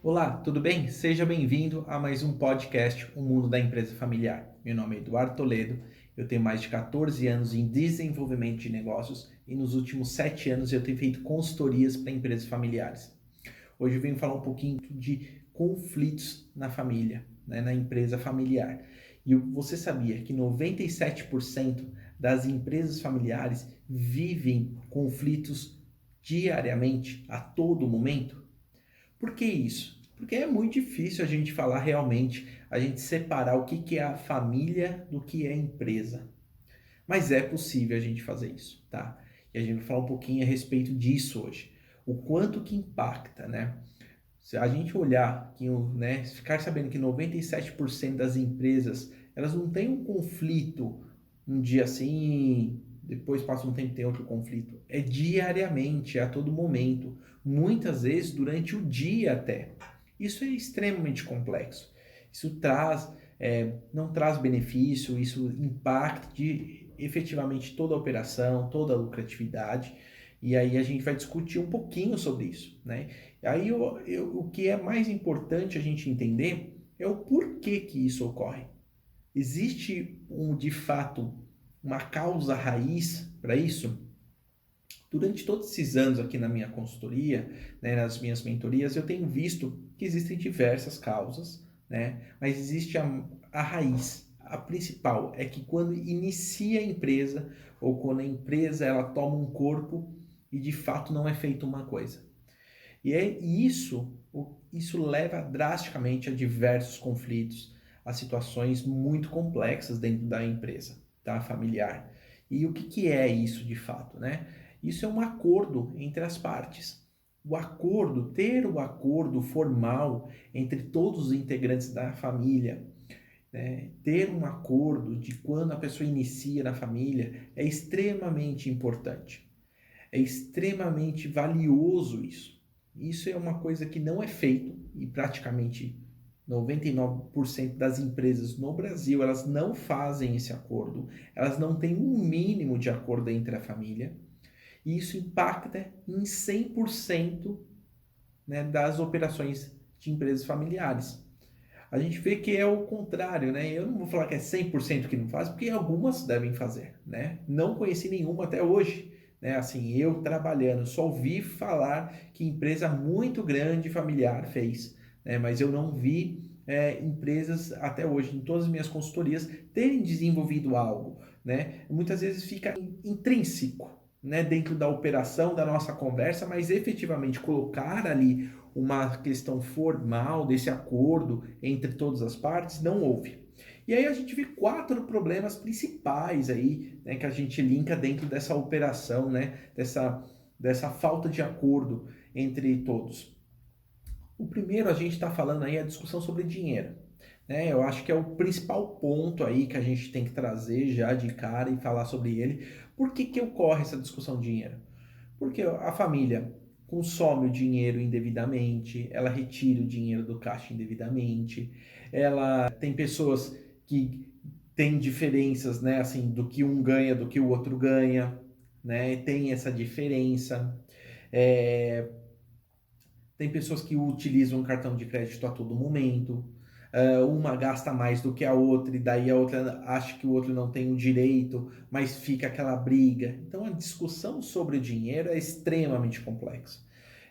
Olá, tudo bem? Seja bem-vindo a mais um podcast, O Mundo da Empresa Familiar. Meu nome é Eduardo Toledo, eu tenho mais de 14 anos em desenvolvimento de negócios e nos últimos 7 anos eu tenho feito consultorias para empresas familiares. Hoje eu venho falar um pouquinho de conflitos na família, né, na empresa familiar. E você sabia que 97% das empresas familiares vivem conflitos diariamente, a todo momento? Por que isso? Porque é muito difícil a gente falar realmente, a gente separar o que é a família do que é a empresa. Mas é possível a gente fazer isso, tá? E a gente vai falar um pouquinho a respeito disso hoje. O quanto que impacta, né? Se a gente olhar, né, ficar sabendo que 97% das empresas, elas não têm um conflito um dia assim, depois passa um tempo e tem outro conflito. É diariamente, é a todo momento, muitas vezes durante o dia até. Isso é extremamente complexo. Isso não traz benefício, isso impacta efetivamente toda a operação, toda a lucratividade. E aí a gente vai discutir um pouquinho sobre isso, né? Aí o que é mais importante a gente entender é o porquê que isso ocorre. Existe de fato uma causa raiz para isso? Durante todos esses anos aqui na minha consultoria, né, nas minhas mentorias, eu tenho visto que existem diversas causas, né, mas existe a raiz, a principal, é que quando inicia a empresa ou quando a empresa ela toma um corpo e de fato não é feita uma coisa. Isso leva drasticamente a diversos conflitos, a situações muito complexas dentro da empresa, tá? Familiar. E o que é isso de fato, né? Isso é um acordo entre as partes. Ter o acordo formal entre todos os integrantes da família, né? Ter um acordo de quando a pessoa inicia na família é extremamente importante. É extremamente valioso isso. Isso é uma coisa que não é feito e praticamente 99% das empresas no Brasil, elas não fazem esse acordo, elas não têm um mínimo de acordo entre a família, e isso impacta em 100%, né, das operações de empresas familiares. A gente vê que é o contrário, né? Eu não vou falar que é 100% que não faz, porque algumas devem fazer, né? Não conheci nenhuma até hoje, né? Assim, eu trabalhando, só ouvi falar que empresa muito grande familiar fez, né? Mas eu não vi empresas até hoje, em todas as minhas consultorias, terem desenvolvido algo, né? Muitas vezes fica intrínseco, né? Dentro da operação, da nossa conversa, mas efetivamente colocar ali uma questão formal desse acordo entre todas as partes, não houve. E aí a gente vê 4 problemas principais aí, né, que a gente linka dentro dessa operação, né, dessa falta de acordo entre todos. O primeiro a gente está falando aí a discussão sobre dinheiro, né? Eu acho que é o principal ponto aí que a gente tem que trazer já de cara e falar sobre ele. Por que ocorre essa discussão de dinheiro? Porque a família consome o dinheiro indevidamente, ela retira o dinheiro do caixa indevidamente, ela tem pessoas que têm diferenças, né, assim, do que um ganha, do que o outro ganha, né, tem essa diferença. É, tem pessoas que utilizam o cartão de crédito a todo momento, uma gasta mais do que a outra, e daí a outra acha que o outro não tem o direito, mas fica aquela briga. Então a discussão sobre o dinheiro é extremamente complexa.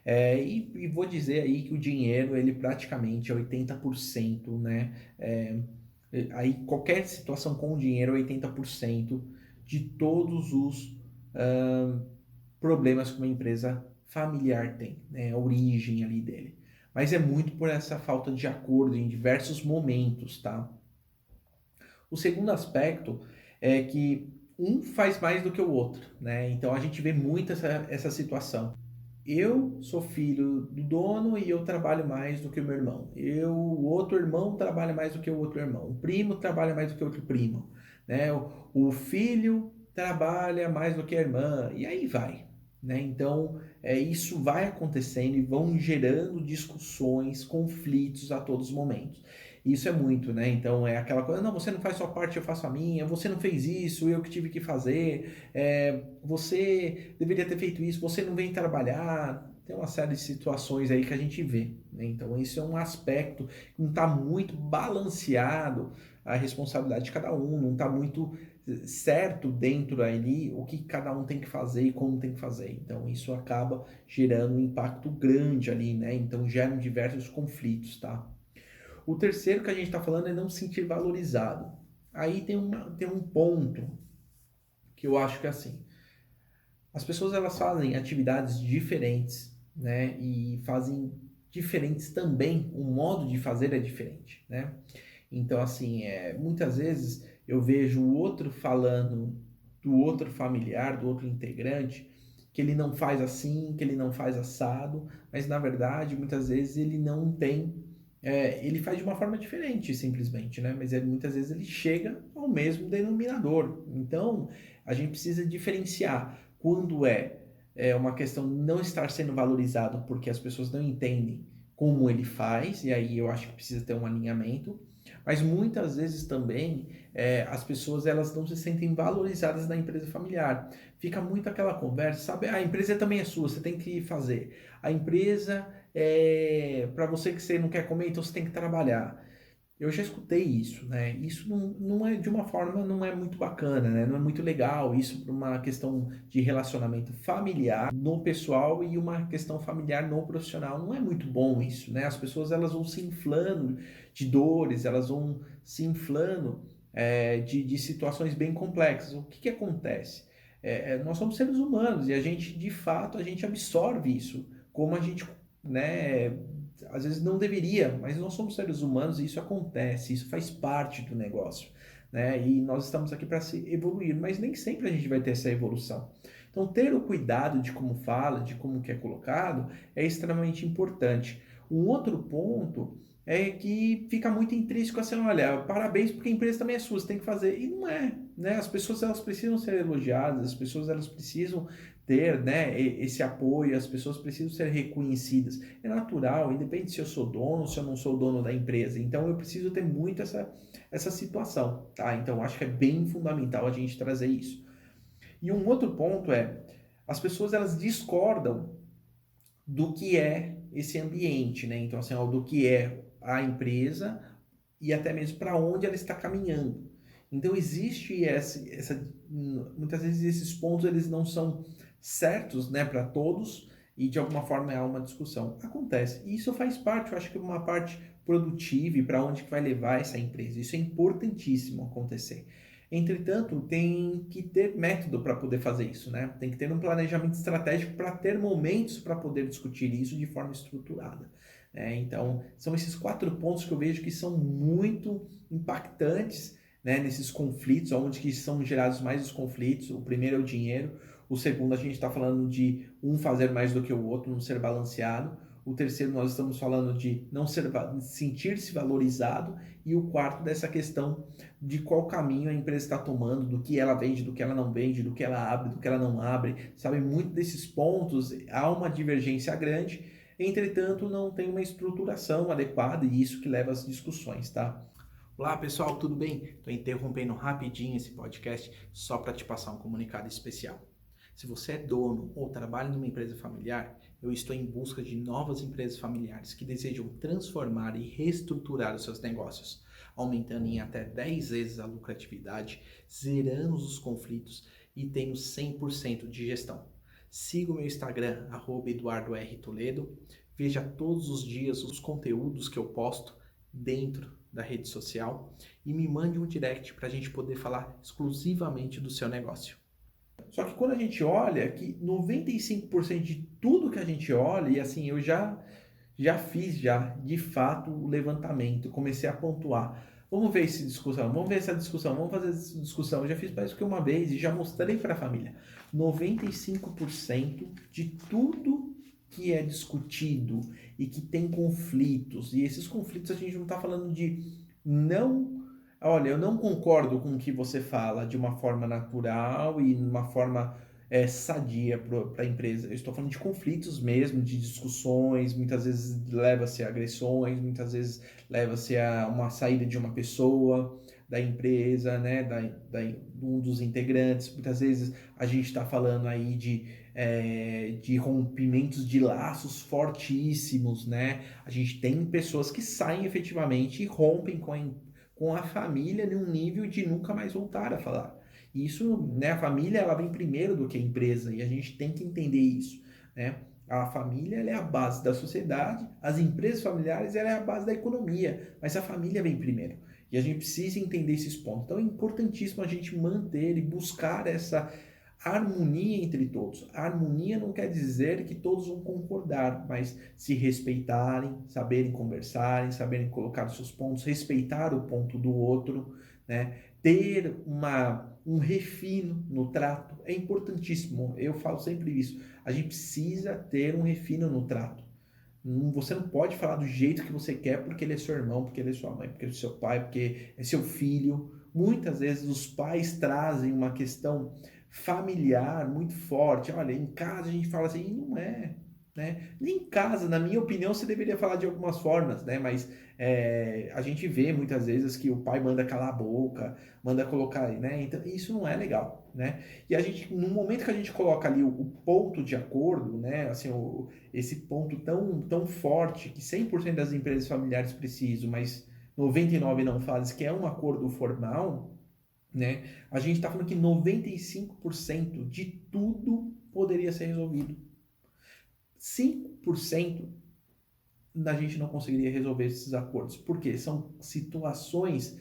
E vou dizer aí que o dinheiro, ele praticamente é 80%, né? Aí qualquer situação com o dinheiro é 80% de todos os problemas que uma empresa familiar tem, né? A origem ali dele. Mas é muito por essa falta de acordo em diversos momentos, tá? O segundo aspecto é que um faz mais do que o outro, né? Então a gente vê muito essa situação. Eu sou filho do dono e eu trabalho mais do que o meu irmão. O outro irmão trabalha mais do que o outro irmão. O primo trabalha mais do que o outro primo, né? O filho trabalha mais do que a irmã e aí vai, né? Então, isso vai acontecendo e vão gerando discussões, conflitos a todos os momentos. Isso é muito, né? Então é aquela coisa, não, você não faz sua parte, eu faço a minha, você não fez isso, eu que tive que fazer, você deveria ter feito isso, você não vem trabalhar. Tem uma série de situações aí que a gente vê, né? Então, isso é um aspecto que não está muito balanceado a responsabilidade de cada um, não está muito certo dentro ali o que cada um tem que fazer e como tem que fazer. Então, isso acaba gerando um impacto grande ali, né? Então, geram diversos conflitos, tá? O terceiro que a gente está falando é não se sentir valorizado. Aí tem um ponto que eu acho que é assim, as pessoas elas fazem atividades diferentes, né? E fazem diferentes também, o modo de fazer é diferente, né? Então, assim, muitas vezes eu vejo o outro falando do outro familiar, do outro integrante, que ele não faz assim, que ele não faz assado, mas na verdade, muitas vezes ele não tem, ele faz de uma forma diferente, simplesmente, né? Mas muitas vezes ele chega ao mesmo denominador. Então, a gente precisa diferenciar quando é uma questão de não estar sendo valorizado porque as pessoas não entendem como ele faz, e aí eu acho que precisa ter um alinhamento, mas muitas vezes também as pessoas elas não se sentem valorizadas na empresa familiar. Fica muito aquela conversa, sabe? A empresa também é sua, você tem que fazer. A empresa é para você que você não quer comer, então você tem que trabalhar. Eu já escutei isso, né? Isso não é de uma forma, não é muito bacana, né? Não é muito legal isso para uma questão de relacionamento familiar no pessoal e uma questão familiar no profissional. Não é muito bom isso, né? As pessoas elas vão se inflando de dores, elas vão se inflando de situações bem complexas. O que acontece? Nós somos seres humanos e a gente, de fato, a gente absorve isso, como a gente, né? Às vezes não deveria, mas nós somos seres humanos e isso acontece, isso faz parte do negócio, né? E nós estamos aqui para se evoluir, mas nem sempre a gente vai ter essa evolução. Então, ter o cuidado de como fala, de como que é colocado, é extremamente importante. Um outro ponto é que fica muito intrínseco assim, olha, parabéns porque a empresa também é sua, você tem que fazer. E não é, né? As pessoas elas precisam ser elogiadas, as pessoas elas precisam ter, né, esse apoio, as pessoas precisam ser reconhecidas. É natural, independe se eu sou dono, se eu não sou dono da empresa. Então eu preciso ter muito essa situação, tá? Então acho que é bem fundamental a gente trazer isso. E um outro ponto as pessoas elas discordam do que é esse ambiente, né? Então assim, ó, do que é a empresa e até mesmo para onde ela está caminhando. Então existe muitas vezes esses pontos eles não são certos, né, para todos e de alguma forma há uma discussão. Acontece. E isso faz parte, eu acho que é uma parte produtiva e para onde que vai levar essa empresa. Isso é importantíssimo acontecer. Entretanto, tem que ter método para poder fazer isso, né? Tem que ter um planejamento estratégico para ter momentos para poder discutir isso de forma estruturada. Então, são esses 4 pontos que eu vejo que são muito impactantes, né, nesses conflitos, onde que são gerados mais os conflitos. O primeiro é o dinheiro, o segundo a gente está falando de um fazer mais do que o outro, não ser balanceado. O terceiro nós estamos falando de não sentir-se valorizado e o quarto dessa questão de qual caminho a empresa está tomando, do que ela vende, do que ela não vende, do que ela abre, do que ela não abre, sabe? Muito desses pontos há uma divergência grande. Entretanto, não tem uma estruturação adequada e isso que leva às discussões, tá? Olá pessoal, tudo bem? Estou interrompendo rapidinho esse podcast só para te passar um comunicado especial. Se você é dono ou trabalha numa empresa familiar, eu estou em busca de novas empresas familiares que desejam transformar e reestruturar os seus negócios, aumentando em até 10 vezes a lucratividade, zerando os conflitos e tendo 100% de gestão. Siga o meu Instagram, @EduardoRToledo, veja todos os dias os conteúdos que eu posto dentro da rede social e me mande um direct para a gente poder falar exclusivamente do seu negócio. Só que quando a gente olha que 95% de tudo que a gente olha, e assim, eu já fiz de fato o levantamento, comecei a pontuar. Vamos ver essa discussão, vamos ver essa discussão, vamos fazer essa discussão. Eu já fiz parece que uma vez e já mostrei para a família. 95% de tudo que é discutido e que tem conflitos, e esses conflitos a gente não está falando de não. Olha, eu não concordo com o que você fala de uma forma natural e uma forma sadia para a empresa. Eu estou falando de conflitos mesmo, de discussões, muitas vezes leva-se a agressões, muitas vezes leva-se a uma saída de uma pessoa, da empresa, né, um dos integrantes. Muitas vezes a gente está falando aí de rompimentos de laços fortíssimos, né? A gente tem pessoas que saem efetivamente e rompem com a família num nível de nunca mais voltar a falar. E isso, né, a família ela vem primeiro do que a empresa e a gente tem que entender isso, né? A família ela é a base da sociedade, as empresas familiares ela é a base da economia, mas a família vem primeiro. E a gente precisa entender esses pontos. Então é importantíssimo a gente manter e buscar essa harmonia entre todos. A harmonia não quer dizer que todos vão concordar, mas se respeitarem, saberem conversarem, saberem colocar os seus pontos, respeitar o ponto do outro, né? Ter um refino no trato é importantíssimo. Eu falo sempre isso. A gente precisa ter um refino no trato. Você não pode falar do jeito que você quer porque ele é seu irmão, porque ele é sua mãe, porque ele é seu pai, porque é seu filho. Muitas vezes os pais trazem uma questão familiar muito forte. Olha, em casa a gente fala assim, e não é, né? Nem em casa, na minha opinião, você deveria falar de algumas formas, né? Mas a gente vê muitas vezes que o pai manda calar a boca, manda colocar, né? Então isso não é legal, né? E a gente, no momento que a gente coloca ali o ponto de acordo, né? Assim, esse ponto tão forte que 100% das empresas familiares precisam, mas 99% não fazem, que é um acordo formal, né? A gente está falando que 95% de tudo poderia ser resolvido. 5% a gente não conseguiria resolver esses acordos. Por quê? São situações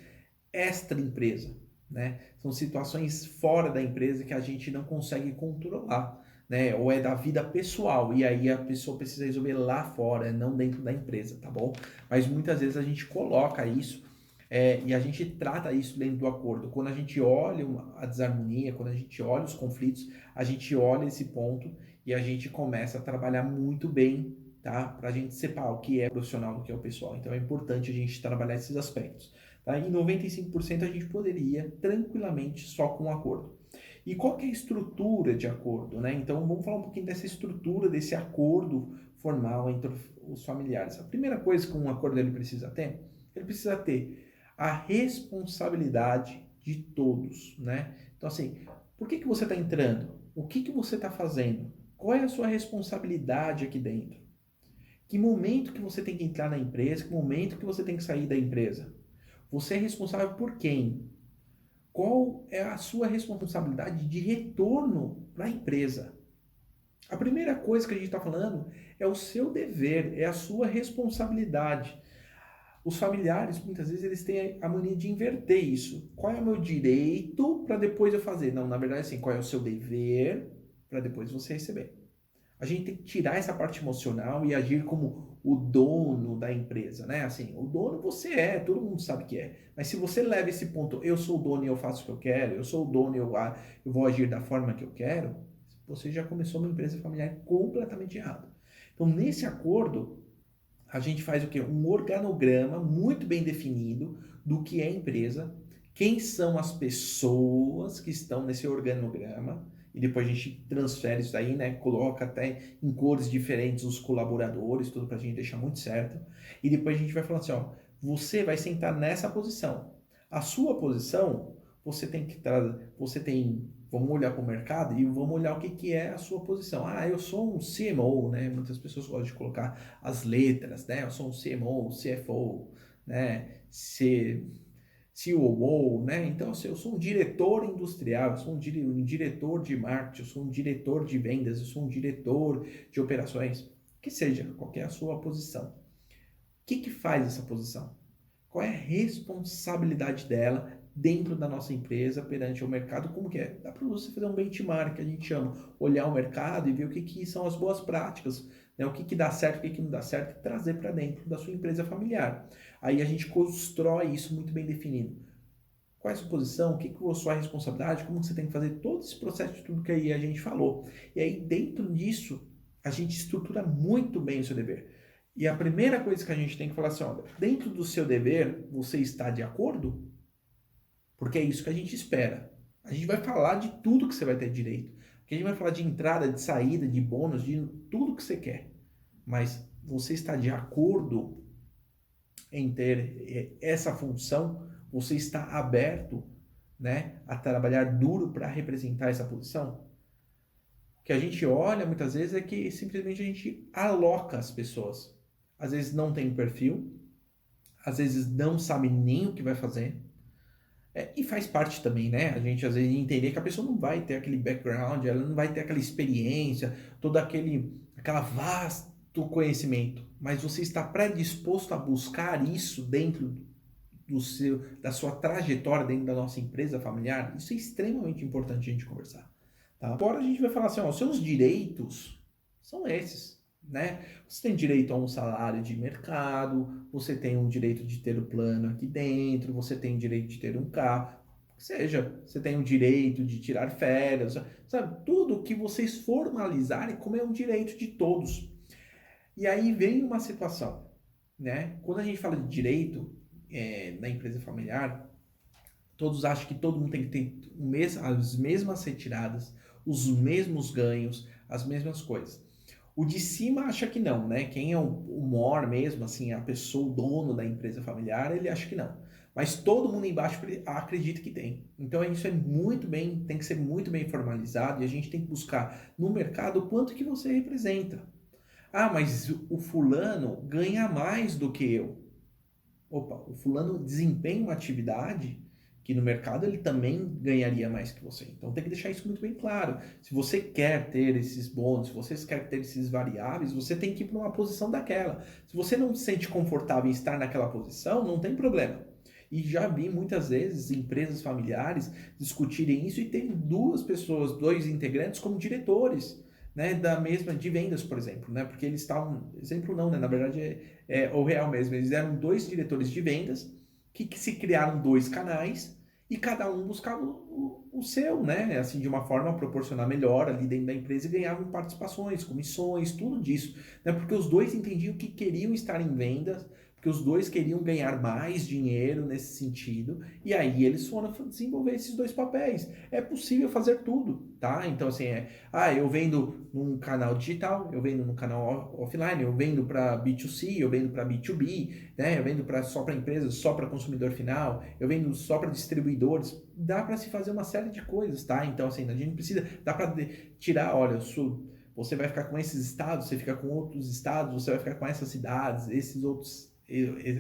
extra-empresa, né? São situações fora da empresa que a gente não consegue controlar, né? Ou é da vida pessoal, e aí a pessoa precisa resolver lá fora, não dentro da empresa, tá bom? Mas muitas vezes a gente coloca isso e a gente trata isso dentro do acordo. Quando a gente olha a desarmonia, quando a gente olha os conflitos, a gente olha esse ponto e a gente começa a trabalhar muito bem, tá? Para a gente separar o que é profissional do que é o pessoal. Então é importante a gente trabalhar esses aspectos. Tá? Em 95% a gente poderia tranquilamente só com um acordo. E qual que é a estrutura de acordo, né? Então vamos falar um pouquinho dessa estrutura, desse acordo formal entre os familiares. A primeira coisa que um acordo ele precisa ter a responsabilidade de todos, né? Então assim, por que você está entrando? O que você está fazendo? Qual é a sua responsabilidade aqui dentro? Que momento que você tem que entrar na empresa? Que momento que você tem que sair da empresa? Você é responsável por quem? Qual é a sua responsabilidade de retorno para a empresa? A primeira coisa que a gente está falando é o seu dever, é a sua responsabilidade. Os familiares, muitas vezes, eles têm a mania de inverter isso. Qual é o meu direito para depois eu fazer? Não, na verdade, assim, qual é o seu dever para depois você receber? A gente tem que tirar essa parte emocional e agir como o dono da empresa, né? Assim, o dono você é, todo mundo sabe que é. Mas se você leva esse ponto, eu sou o dono e eu faço o que eu quero, eu sou o dono e eu vou agir da forma que eu quero, você já começou uma empresa familiar completamente errada. Então, nesse acordo, a gente faz o quê? Um organograma muito bem definido do que é a empresa, quem são as pessoas que estão nesse organograma, e depois a gente transfere isso daí, né? Coloca até em cores diferentes os colaboradores, tudo pra gente deixar muito certo. E depois a gente vai falando assim, ó, você vai sentar nessa posição. A sua posição, você tem, vamos olhar para o mercado e vamos olhar o que é a sua posição. Ah, eu sou um CMO, né? Muitas pessoas gostam de colocar as letras, né? Eu sou um CMO, CFO, né? COO, né? Então, assim, eu sou um diretor industrial, eu sou um diretor de marketing, eu sou um diretor de vendas, eu sou um diretor de operações, que seja, qual é a sua posição. O que faz essa posição? Qual é a responsabilidade dela dentro da nossa empresa perante o mercado? Como que é? Dá para você fazer um benchmark, que a gente chama, olhar o mercado e ver o que são as boas práticas, né? O que dá certo, o que não dá certo, e trazer para dentro da sua empresa familiar. Aí a gente constrói isso muito bem definido. Qual é a sua posição? O que é a sua responsabilidade? Como você tem que fazer todo esse processo de tudo que aí a gente falou. E aí, dentro disso, a gente estrutura muito bem o seu dever. E a primeira coisa que a gente tem que falar assim, olha, dentro do seu dever, você está de acordo? Porque é isso que a gente espera. A gente vai falar de tudo que você vai ter direito. Porque a gente vai falar de entrada, de saída, de bônus, de tudo que você quer. Mas você está de acordo em ter essa função? Você está aberto, né, a trabalhar duro para representar essa posição? O que a gente olha muitas vezes é que simplesmente a gente aloca as pessoas. Às vezes não tem perfil, às vezes não sabe nem o que vai fazer. E faz parte também, né? A gente às vezes entender que a pessoa não vai ter aquele background, ela não vai ter aquela experiência, aquela vasto conhecimento, mas você está predisposto a buscar isso dentro da sua trajetória dentro da nossa empresa familiar. Isso é extremamente importante a gente conversar. Tá? Agora a gente vai falar assim, ó, os seus direitos são esses, né? Você tem direito a um salário de mercado, você tem um direito de ter o plano aqui dentro, você tem direito de ter um carro, seja, você tem o direito de tirar férias, sabe? Tudo que vocês formalizarem como é um direito de todos. E aí vem uma situação, né? Quando a gente fala de direito na empresa familiar, todos acham que todo mundo tem que ter as mesmas retiradas, os mesmos ganhos, as mesmas coisas. O de cima acha que não, né? Quem é o maior mesmo, assim, a pessoa, o dono da empresa familiar, ele acha que não. Mas todo mundo embaixo acredita que tem. Então isso é muito bem, tem que ser muito bem formalizado e a gente tem que buscar no mercado o quanto que você representa. Ah, mas o fulano ganha mais do que eu. Opa, o fulano desempenha uma atividade que no mercado ele também ganharia mais que você. Então tem que deixar isso muito bem claro. Se você quer ter esses bônus, se você quer ter esses variáveis, você tem que ir para uma posição daquela. Se você não se sente confortável em estar naquela posição, não tem problema. E já vi muitas vezes empresas familiares discutirem isso e tem duas pessoas, dois integrantes como diretores, né, da mesma, de vendas, por exemplo, né, porque eles estavam, exemplo não, né, na verdade é o real mesmo, eles eram dois diretores de vendas que se criaram dois canais e cada um buscava o seu, né, assim, de uma forma a proporcionar melhor ali dentro da empresa e ganhavam participações, comissões, tudo disso, né, porque os dois entendiam que queriam estar em vendas, porque os dois queriam ganhar mais dinheiro nesse sentido, e aí eles foram desenvolver esses dois papéis. É possível fazer tudo, tá? Então, assim, eu vendo num canal digital, eu vendo num canal offline, eu vendo para B2C, eu vendo para B2B, né? Eu vendo só para empresas, só para consumidor final, eu vendo só para distribuidores. Dá para se fazer uma série de coisas, tá? Então, assim, a gente precisa, dá para tirar, olha, você vai ficar com esses estados, você fica com outros estados, você vai ficar com essas cidades,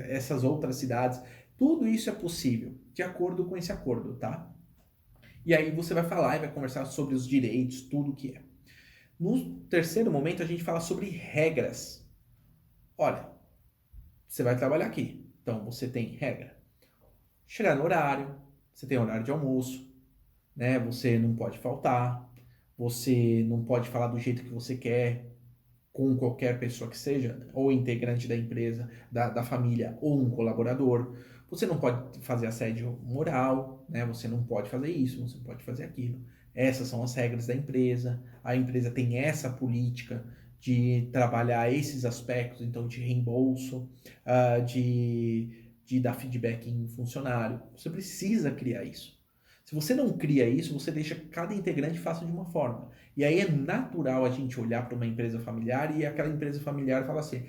essas outras cidades. Tudo isso é possível, de acordo com esse acordo, tá? E aí você vai falar e vai conversar sobre os direitos, tudo que é. No terceiro momento, a gente fala sobre regras. Olha, você vai trabalhar aqui, então você tem regra. Chegar no horário, você tem horário de almoço, né? Você não pode faltar, você não pode falar do jeito que você quer, com qualquer pessoa que seja, ou integrante da empresa, da família, ou um colaborador. Você não pode fazer assédio moral, né? Você não pode fazer isso, você não pode fazer aquilo. Essas são as regras da empresa. A empresa tem essa política de trabalhar esses aspectos, então de reembolso, de dar feedback em funcionário. Você precisa criar isso. Se você não cria isso, você deixa que cada integrante faça de uma forma. E aí é natural a gente olhar para uma empresa familiar e aquela empresa familiar fala assim: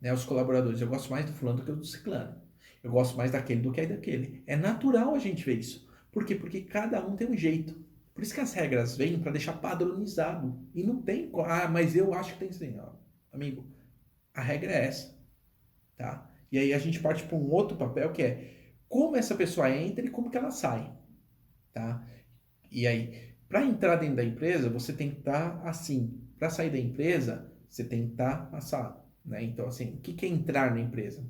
né, os colaboradores, eu gosto mais do fulano do que do ciclano. Eu gosto mais daquele do que daquele. É natural a gente ver isso. Por quê? Porque cada um tem um jeito. Por isso que as regras vêm para deixar padronizado. E não tem, mas eu acho que tem assim, ó, amigo, a regra é essa, tá? E aí a gente parte para um outro papel que é como essa pessoa entra e como que ela sai, tá? E aí, para entrar dentro da empresa, você tem que estar assim. Para sair da empresa, você tem que estar assado, né? Então, assim, o que é entrar na empresa?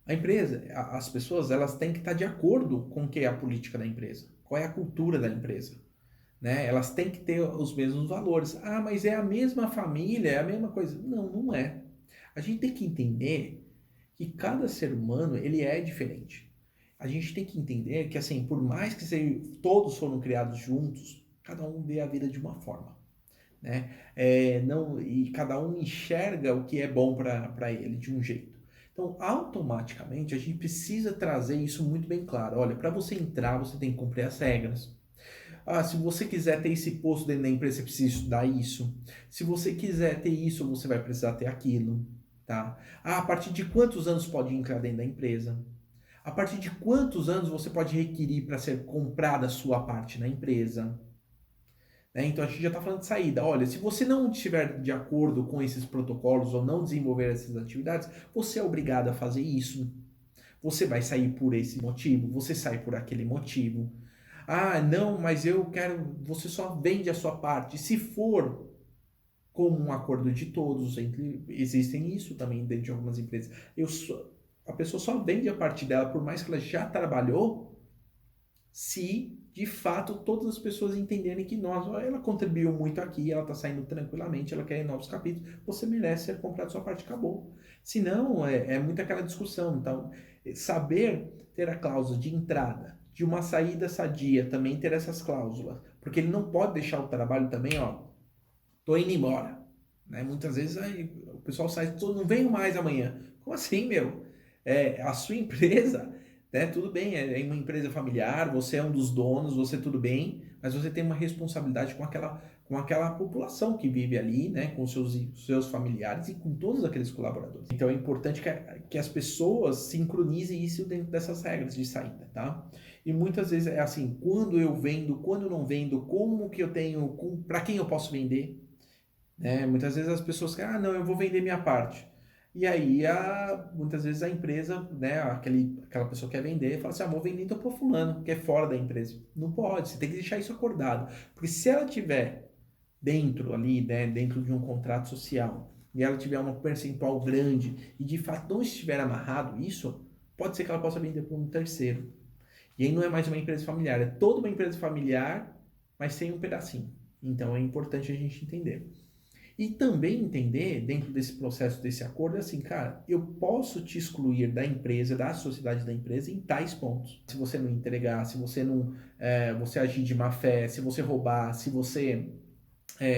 A empresa, as pessoas, elas têm que estar de acordo com o que é a política da empresa, qual é a cultura da empresa, né? Elas têm que ter os mesmos valores. Ah, mas é a mesma família, é a mesma coisa. Não, não é. A gente tem que entender que cada ser humano, ele é diferente. A gente tem que entender que, assim, por mais que todos foram criados juntos, cada um vê a vida de uma forma, né? Não, e cada um enxerga o que é bom para ele de um jeito. Então, automaticamente, a gente precisa trazer isso muito bem claro. Olha, para você entrar, você tem que cumprir as regras. Se você quiser ter esse posto dentro da empresa, você precisa estudar isso. Se você quiser ter isso, você vai precisar ter aquilo, tá? A partir de quantos anos pode entrar dentro da empresa? A partir de quantos anos você pode requerir para ser comprada a sua parte na empresa? Né? Então a gente já está falando de saída. Olha, se você não estiver de acordo com esses protocolos ou não desenvolver essas atividades, você é obrigado a fazer isso. Você vai sair por esse motivo, você sai por aquele motivo. Ah, não, mas eu quero. Você só vende a sua parte. Se for como um acordo de todos, existem isso também dentro de algumas empresas. A pessoa só vende a parte dela, por mais que ela já trabalhou, se de fato todas as pessoas entenderem que ela contribuiu muito aqui, ela está saindo tranquilamente, ela quer novos capítulos, você merece ser comprado sua parte, acabou. Se não, é muito aquela discussão. Então, saber ter a cláusula de entrada, de uma saída sadia, também ter essas cláusulas, porque ele não pode deixar o trabalho também, ó, tô indo embora. Né? Muitas vezes aí, o pessoal sai, não venho mais amanhã. Como assim, meu? A sua empresa, né? Tudo bem, é uma empresa familiar, você é um dos donos, você tudo bem, mas você tem uma responsabilidade com aquela população que vive ali, né? Com seus familiares e com todos aqueles colaboradores. Então é importante que as pessoas sincronizem isso dentro dessas regras de saída, tá? E muitas vezes é assim, quando eu vendo, quando eu não vendo, como que eu tenho, para quem eu posso vender, né? Muitas vezes as pessoas querem, não, eu vou vender minha parte. E aí, muitas vezes a empresa, né, aquela pessoa quer vender, fala assim, vou vender então para fulano, que é fora da empresa. Não pode, você tem que deixar isso acordado. Porque se ela tiver dentro ali, né, dentro de um contrato social, e ela tiver uma percentual grande, e de fato não estiver amarrado isso, pode ser que ela possa vender para um terceiro. E aí não é mais uma empresa familiar, é toda uma empresa familiar, mas sem um pedacinho. Então é importante a gente entender. E também entender, dentro desse processo, desse acordo, assim, cara, eu posso te excluir da empresa, da sociedade da empresa em tais pontos. Se você não entregar, se você não, você agir de má fé, se você roubar, se você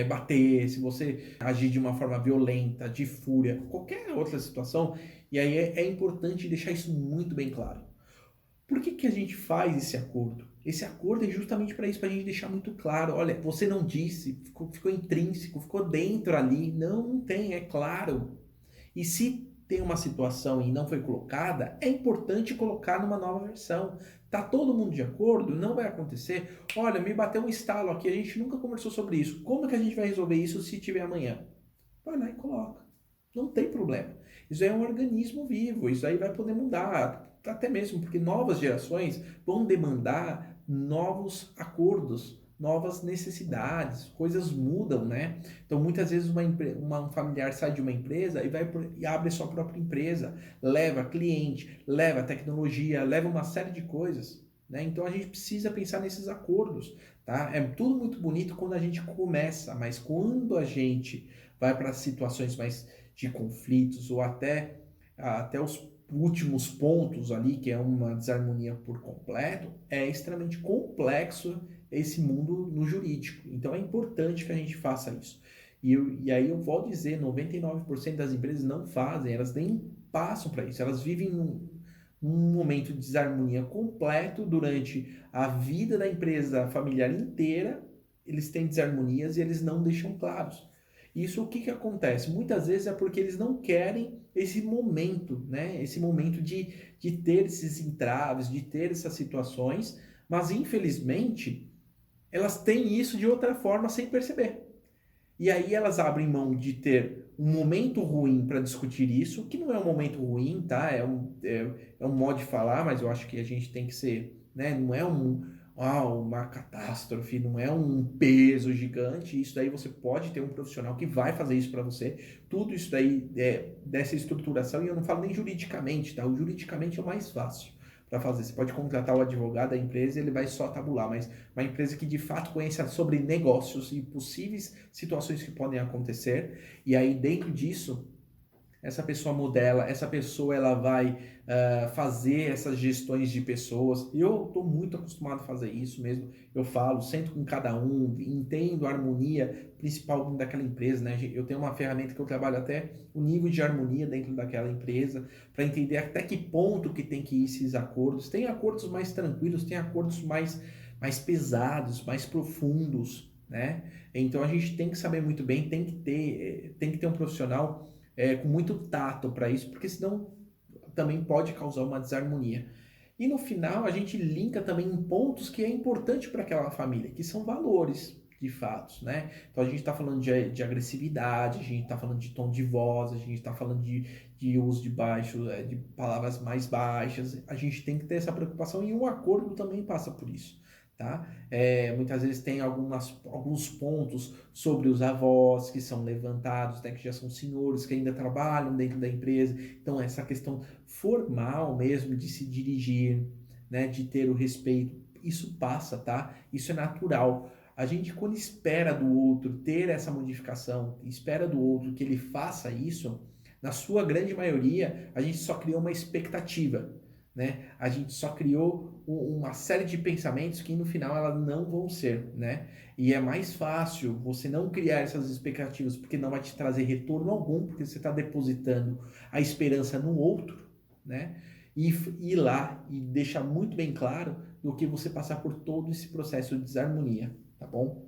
bater, se você agir de uma forma violenta, de fúria, qualquer outra situação, e aí é importante deixar isso muito bem claro. Por que a gente faz esse acordo? Esse acordo é justamente para isso, para a gente deixar muito claro. Olha, você não disse, ficou intrínseco, ficou dentro ali. Não tem, é claro. E se tem uma situação e não foi colocada, é importante colocar numa nova versão. Tá todo mundo de acordo? Não vai acontecer. Olha, me bateu um estalo aqui, a gente nunca conversou sobre isso. Como que a gente vai resolver isso se tiver amanhã? Vai lá e coloca. Não tem problema. Isso aí é um organismo vivo, isso aí vai poder mudar, até mesmo porque novas gerações vão demandar novos acordos, novas necessidades, coisas mudam, né? Então, muitas vezes um familiar sai de uma empresa e abre sua própria empresa, leva cliente, leva tecnologia, leva uma série de coisas. Né? Então a gente precisa pensar nesses acordos, tá? É tudo muito bonito quando a gente começa, mas quando a gente vai para situações mais de conflitos ou até os últimos pontos ali, que é uma desarmonia por completo, é extremamente complexo esse mundo no jurídico. Então é importante que a gente faça isso. E aí eu vou dizer, 99% das empresas não fazem, elas nem passam para isso, elas vivem num momento de desarmonia completo durante a vida da empresa familiar inteira, eles têm desarmonias e eles não deixam claros. Isso o que acontece? Muitas vezes é porque eles não querem esse momento, né? Esse momento de ter esses entraves, de ter essas situações, mas infelizmente elas têm isso de outra forma sem perceber. E aí elas abrem mão de ter um momento ruim para discutir isso, que não é um momento ruim, tá? É um modo de falar, mas eu acho que a gente tem que ser, né? Não é uma catástrofe, não é um peso gigante. Isso daí você pode ter um profissional que vai fazer isso para você. Tudo isso daí dessa estruturação, e eu não falo nem juridicamente, tá? O juridicamente é o mais fácil para fazer. Você pode contratar o advogado da empresa e ele vai só tabular, mas uma empresa que de fato conheça sobre negócios e possíveis situações que podem acontecer, e aí dentro disso essa pessoa modela, essa pessoa ela vai fazer essas gestões de pessoas. Eu estou muito acostumado a fazer isso mesmo. Eu falo, sento com cada um, entendo a harmonia principal daquela empresa, né? Eu tenho uma ferramenta que eu trabalho até o nível de harmonia dentro daquela empresa, para entender até que ponto que tem que ir esses acordos. Tem acordos mais tranquilos, tem acordos mais pesados, mais profundos, né? Então a gente tem que saber muito bem, tem que ter um profissional com muito tato para isso, porque senão também pode causar uma desarmonia. E no final a gente linka também em pontos que é importante para aquela família, que são valores, de fato, né? Então a gente está falando de agressividade, a gente está falando de tom de voz, a gente está falando de uso de baixo, de palavras mais baixas. A gente tem que ter essa preocupação e um acordo também passa por isso, tá? Muitas vezes tem alguns pontos sobre os avós que são levantados, né, que já são senhores, que ainda trabalham dentro da empresa. Então essa questão formal mesmo de se dirigir, né, de ter o respeito, isso passa, tá? Isso é natural. A gente, quando espera do outro ter essa modificação, espera do outro que ele faça isso, na sua grande maioria, a gente só criou uma expectativa, né? A gente só criou uma série de pensamentos que no final elas não vão ser, né? E é mais fácil você não criar essas expectativas, porque não vai te trazer retorno algum, porque você está depositando a esperança no outro, né? E ir lá e deixar muito bem claro do que você passar por todo esse processo de desarmonia, tá bom?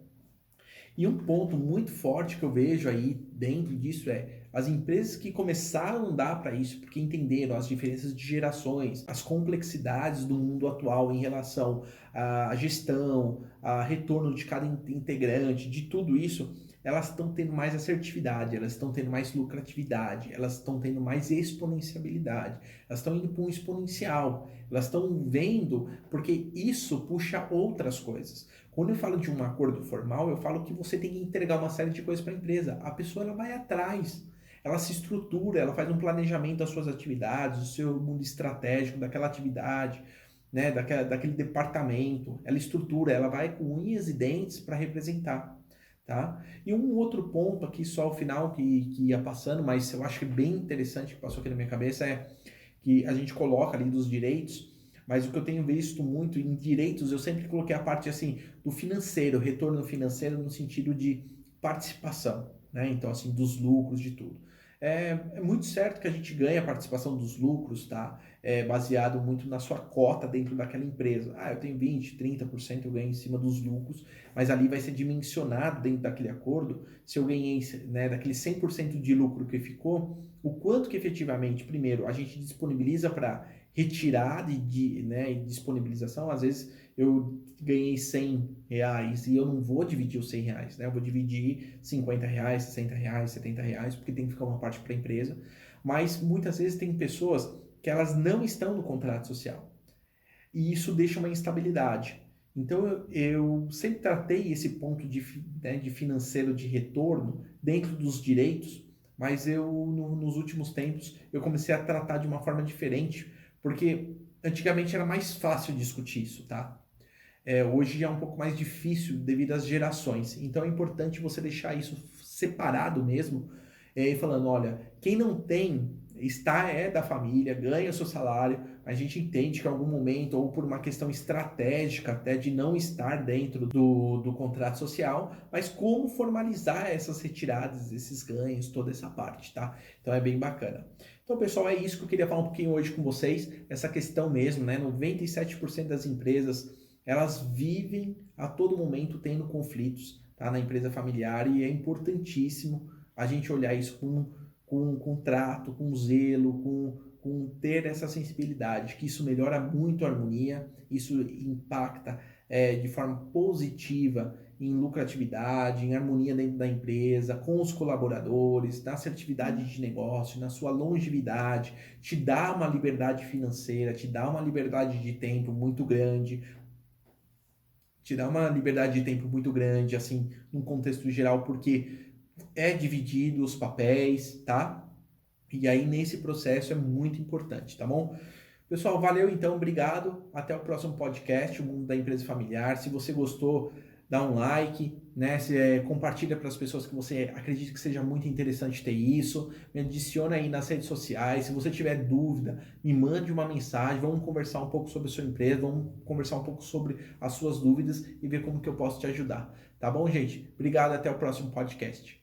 E um ponto muito forte que eu vejo aí dentro disso é as empresas que começaram a andar para isso, porque entenderam as diferenças de gerações, as complexidades do mundo atual em relação à gestão, a retorno de cada integrante, de tudo isso, elas estão tendo mais assertividade, elas estão tendo mais lucratividade, elas estão tendo mais exponenciabilidade, elas estão indo para um exponencial, elas estão vendo, porque isso puxa outras coisas. Quando eu falo de um acordo formal, eu falo que você tem que entregar uma série de coisas para a empresa. A pessoa ela vai atrás, ela se estrutura, ela faz um planejamento das suas atividades, do seu mundo estratégico daquela atividade, né, daquele departamento. Ela estrutura, ela vai com unhas e dentes para representar. Tá? E um outro ponto aqui, só ao final, que ia passando, mas eu acho que bem interessante que passou aqui na minha cabeça, é que a gente coloca ali dos direitos, mas o que eu tenho visto muito em direitos, eu sempre coloquei a parte assim do financeiro, retorno financeiro no sentido de participação, né? Então, assim, dos lucros, de tudo. É muito certo que a gente ganha a participação dos lucros, tá? Baseado muito na sua cota dentro daquela empresa. Ah, eu tenho 20, 30% eu ganho em cima dos lucros, mas ali vai ser dimensionado dentro daquele acordo, se eu ganhei, né, daquele 100% de lucro que ficou, o quanto que efetivamente, primeiro, a gente disponibiliza para retirar né, disponibilização. Às vezes eu ganhei 100 reais e eu não vou dividir os 100 reais, né? Eu vou dividir 50 reais, 60 reais, 70 reais, porque tem que ficar uma parte para a empresa. Mas muitas vezes tem pessoas que elas não estão no contrato social e isso deixa uma instabilidade. Então eu sempre tratei esse ponto né, de financeiro de retorno dentro dos direitos, mas nos últimos tempos eu comecei a tratar de uma forma diferente, porque antigamente era mais fácil discutir isso, tá? Hoje é um pouco mais difícil devido às gerações. Então é importante você deixar isso separado mesmo, e falando, olha, quem não tem, é da família, ganha o seu salário, a gente entende que em algum momento, ou por uma questão estratégica até de não estar dentro do contrato social, mas como formalizar essas retiradas, esses ganhos, toda essa parte, tá? Então é bem bacana. Então, pessoal, é isso que eu queria falar um pouquinho hoje com vocês, essa questão mesmo, né? 97% das empresas elas vivem a todo momento tendo conflitos, tá, na empresa familiar e é importantíssimo a gente olhar isso com trato, com zelo, com ter essa sensibilidade, que isso melhora muito a harmonia, isso impacta de forma positiva em lucratividade, em harmonia dentro da empresa, com os colaboradores, na assertividade de negócio, na sua longevidade, te dá uma liberdade financeira, te dá uma liberdade de tempo muito grande, te dá uma liberdade de tempo muito grande, assim, num contexto geral, porque é dividido os papéis, tá? E aí, nesse processo, é muito importante, tá bom? Pessoal, valeu então, obrigado. Até o próximo podcast, o Mundo da Empresa Familiar. Se você gostou, dá um like, né? Compartilha para as pessoas que você acredita que seja muito interessante ter isso. Me adiciona aí nas redes sociais. Se você tiver dúvida, me mande uma mensagem. Vamos conversar um pouco sobre a sua empresa, vamos conversar um pouco sobre as suas dúvidas e ver como que eu posso te ajudar. Tá bom, gente? Obrigado, até o próximo podcast.